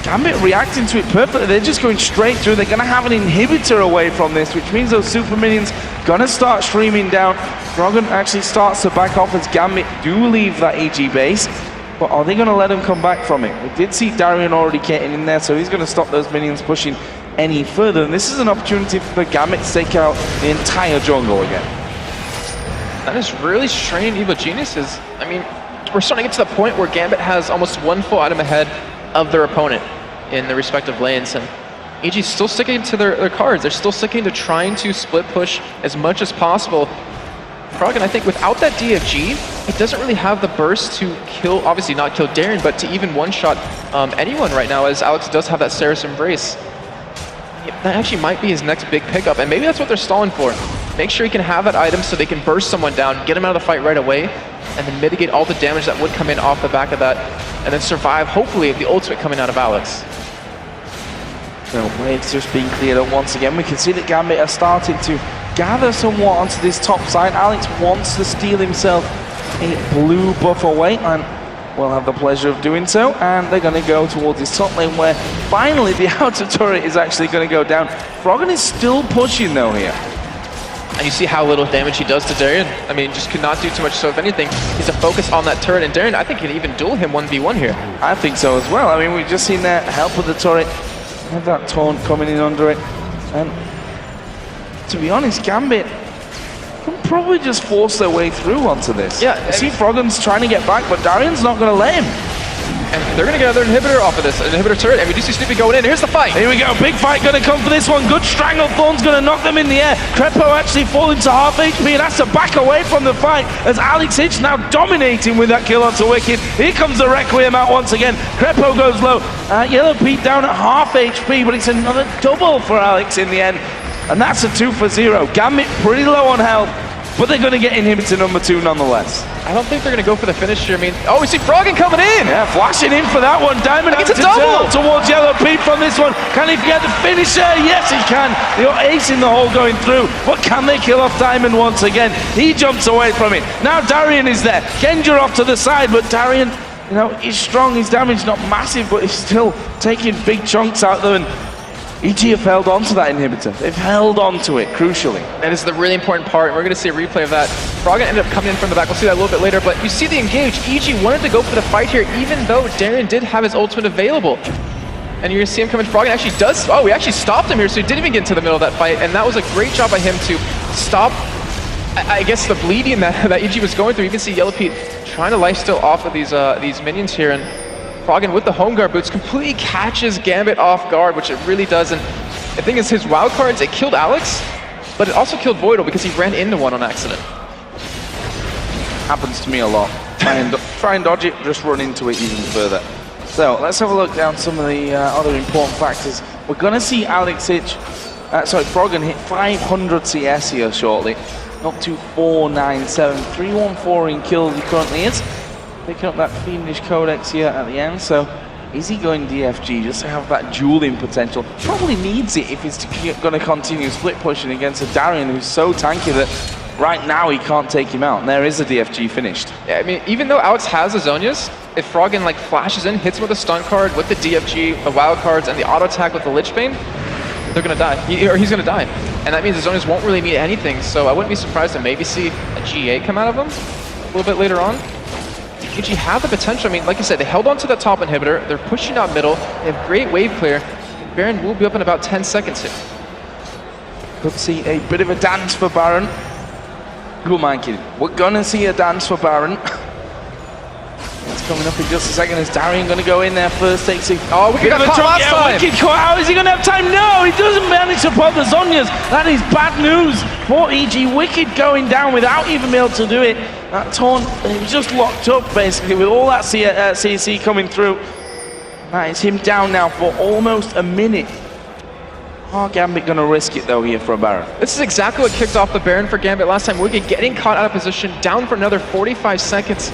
Gambit reacting to it perfectly. They're just going straight through. They're going to have an inhibitor away from this, which means those super minions going to start streaming down. Froggen actually starts to back off as Gambit do leave that EG base. But are they going to let him come back from it? We did see Darian already getting in there, so he's going to stop those minions pushing any further. And this is an opportunity for Gambit to take out the entire jungle again. That is really straining Evil Geniuses. I mean, we're starting to get to the point where Gambit has almost one full item ahead of their opponent in their respective lanes, and EG's still sticking to their cards. They're still sticking to trying to split push as much as possible. Froggen, I think without that DFG, it doesn't really have the burst to kill, obviously not kill Darien, but to even one-shot anyone right now, as Alex does have that Sarah's Embrace. That actually might be his next big pickup, and maybe that's what they're stalling for. Make sure he can have that item so they can burst someone down, get him out of the fight right away, and then mitigate all the damage that would come in off the back of that, and then survive, hopefully, the ultimate coming out of Alex. So waves just being cleared up once again. We can see that Gambit are starting to gather somewhat onto this top side. Alex wants to steal himself a blue buff away, and will have the pleasure of doing so. And they're going to go towards this top lane, where finally the outer turret is actually going to go down. Froggen is still pushing though here. And you see how little damage he does to Darien. I mean, just could not do too much. So if anything, he's a focus on that turret. And Darien, I think, can even duel him 1v1 here. I think so as well. I mean, we've just seen that help with the turret. Have that taunt coming in under it. And to be honest, Gambit can probably just force their way through onto this. Yeah. I see Froggen's trying to get back, but Darian's not going to let him. And they're going to get another inhibitor off of this, an inhibitor turret, and we do see Snoopy going in. Here's the fight. Here we go, big fight going to come for this one. Good Stranglethorn's going to knock them in the air. Crepo actually falling to half HP and has to back away from the fight as Alex Hitch now dominating with that kill onto Wicked. Here comes the Requiem out once again. Crepo goes low. Yellow Pete down at half HP, but it's another double for Alex in the end. And that's a 2 for 0. Gambit pretty low on health, but they're going to get inhibitor number 2 nonetheless. I don't think they're going to go for the finish here. I mean, oh, we see Froggen coming in. Yeah, flashing in for that one. Diamond gets a double towards Yellow Pete from this one. Can he get the finisher? Yes, he can. You're acing the hole going through. But can they kill off Diamond once again? He jumps away from it. Now Darian is there. Genja off to the side, but Darian, you know, he's strong. His damage not massive, but he's still taking big chunks out there. And EG have held on to that inhibitor. They've held on to it, crucially. That is the really important part. We're going to see a replay of that. Froggen ended up coming in from the back. We'll see that a little bit later. But you see the engage. EG wanted to go for the fight here, even though Darien did have his ultimate available. And you're going to see him come in. Froggen actually does. Oh, we actually stopped him here, so he didn't even get into the middle of that fight. And that was a great job by him to stop, I guess, the bleeding that EG was going through. You can see Yellow Pete trying to lifesteal off of these minions here. And Froggen with the home guard boots completely catches Gambit off guard, which it really does. And the thing is, his wild cards, it killed Alex, but it also killed Voidal because he ran into one on accident. Happens to me a lot. Try and dodge it, just run into it even further. So let's have a look down some of the other important factors. We're going to see Alex Hitch, Froggen hit 500 CS here shortly. Up to 497, 314 in kills he currently is. Picking up that Fiendish Codex here at the end, so is he going DFG just to have that dueling potential? Probably needs it if he's going to continue split pushing against a Darien who's so tanky that right now he can't take him out, and there is a DFG finished. Yeah, I mean, even though Alex has the Zonias, if Froggen like flashes in, hits him with a stun card, with the DFG, the wild cards, and the auto attack with the Lich Bane, they're going to die, he's going to die. And that means the Zonias won't really mean anything, so I wouldn't be surprised to maybe see a G8 come out of him a little bit later on. EG have the potential. I mean, like I said, they held on to the top inhibitor. They're pushing out middle. They have great wave clear. Baron will be up in about 10 seconds here. Could see a bit of a dance for Baron. Who am I kidding? We're gonna see a dance for Baron. It's coming up in just a second. Is Darien gonna go in there first? Takes it. Oh, Wicked got caught last time. Wicked caught out. Is he gonna have time? No, he doesn't manage to pop the Zonias. That is bad news for EG. Wicked going down without even being able to do it. That taunt, he was just locked up basically with all that CC coming through. That is him down now for almost a minute. Oh, Gambit gonna risk it though here for a Baron. This is exactly what kicked off the Baron for Gambit last time. Wicked getting caught out of position, down for another 45 seconds.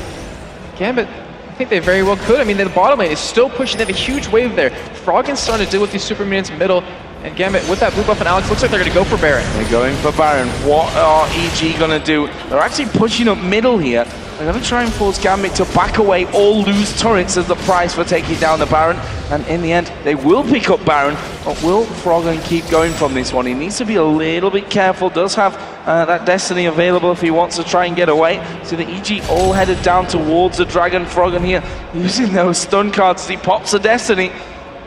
Gambit, I think they very well could. I mean, the bottom lane is still pushing. They have a huge wave there. Froggen's starting to deal with these super minions middle. And Gambit, with that blue buff and Alex, looks like they're going to go for Baron. They're going for Baron. What are EG going to do? They're actually pushing up middle here. They're going to try and force Gambit to back away or lose turrets as the price for taking down the Baron. And in the end, they will pick up Baron, but will Froggen keep going from this one? He needs to be a little bit careful, does have that Destiny available if he wants to try and get away. So the EG all headed down towards the Dragon. Froggen here using those stun cards. He pops a Destiny.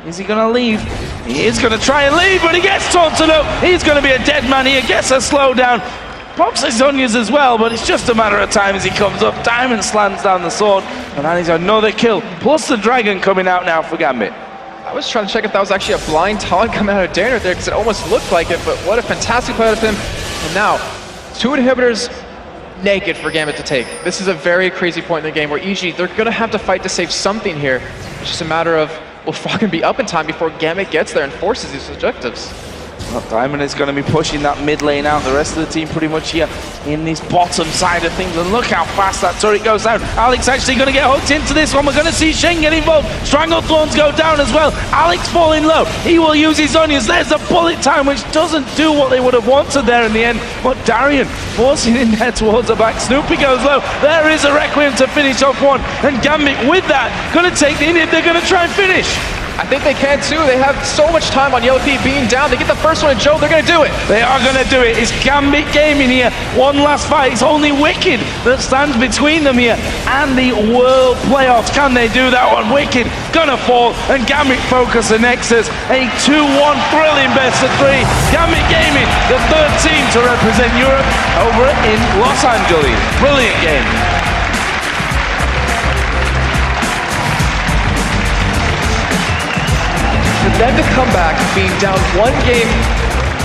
Is he going to leave? He is going to try and leave, but he gets taunted up. He's going to be a dead man here, gets a slowdown. Pops his onions as well, but it's just a matter of time as he comes up. Diamond slams down the sword, and that is another kill. Plus the Dragon coming out now for Gambit. I was trying to check if that was actually a blind taunt coming out of Darren there, because it almost looked like it, but what a fantastic play out of him. And now, 2 inhibitors naked for Gambit to take. This is a very crazy point in the game where EG, they're going to have to fight to save something here. It's just a matter of, will Froggen be up in time before Gambit gets there and forces these objectives? Well, Diamond is going to be pushing that mid lane out. The rest of the team pretty much here in this bottom side of things. And look how fast that turret goes down. Alex actually going to get hooked into this one. We're going to see Shen get involved. Stranglethorns go down as well. Alex falling low. He will use his onions. There's the bullet time, which doesn't do what they would have wanted there in the end. But Darian forcing in there towards the back. Snoopy goes low. There is a Requiem to finish off one. And Gambit with that going to take the inhib. They're going to try and finish. I think they can too. They have so much time on Yellow P being down. They get the first one, and Joe, they're going to do it. They are going to do it. It's Gambit Gaming here. One last fight. It's only Wicked that stands between them here and the World Playoffs. Can they do that one? Wicked going to fall, and Gambit focus the Nexus. A 2-1 thrilling best of 3. Gambit Gaming, the 3rd team to represent Europe over in Los Angeles. Brilliant game. For them to come back being down 1 game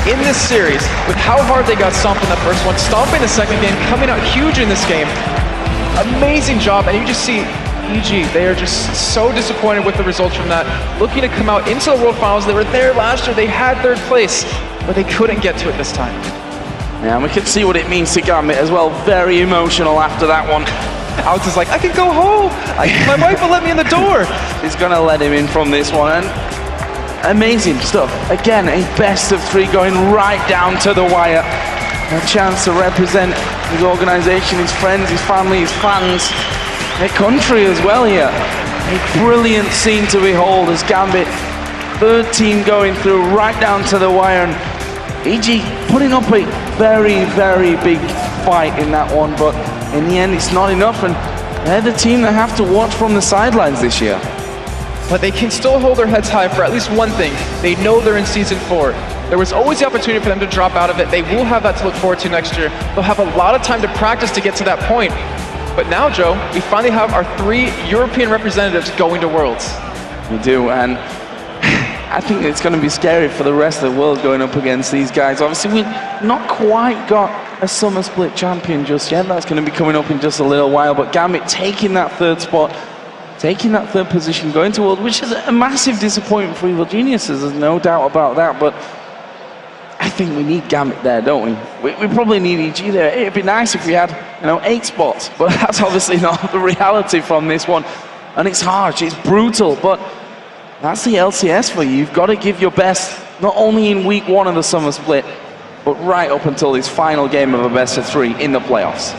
in this series with how hard they got stomped in the first one, stomping the second game, coming out huge in this game. Amazing job, and you just see EG, they are just so disappointed with the results from that. Looking to come out into the World Finals, they were there last year, they had 3rd place, but they couldn't get to it this time. Yeah, and we can see what it means to Gambit as well. Very emotional after that one. Alex is like, I can go home. My wife will let me in the door. He's going to let him in from this one. And amazing stuff. Again, a best of 3 going right down to the wire. A chance to represent his organization, his friends, his family, his fans, their country as well here. A brilliant scene to behold as Gambit, 3rd team going through right down to the wire. And EG putting up a very, very big fight in that one, but in the end it's not enough, and they're the team that have to watch from the sidelines this year. But they can still hold their heads high for at least one thing. They know they're in Season 4. There was always the opportunity for them to drop out of it. They will have that to look forward to next year. They'll have a lot of time to practice to get to that point. But now, Joe, we finally have our 3 European representatives going to Worlds. We do, and I think it's going to be scary for the rest of the world going up against these guys. Obviously, we've not quite got a Summer Split champion just yet. That's going to be coming up in just a little while. But Gambit taking that 3rd spot, taking that 3rd position, going to World, which is a massive disappointment for Evil Geniuses, there's no doubt about that, but I think we need Gambit there, don't we? We probably need EG there. It'd be nice if we had, 8 spots, but that's obviously not the reality from this one. And it's harsh, it's brutal, but that's the LCS for you. You've got to give your best, not only in week 1 of the Summer Split, but right up until this final game of a best of 3 in the playoffs.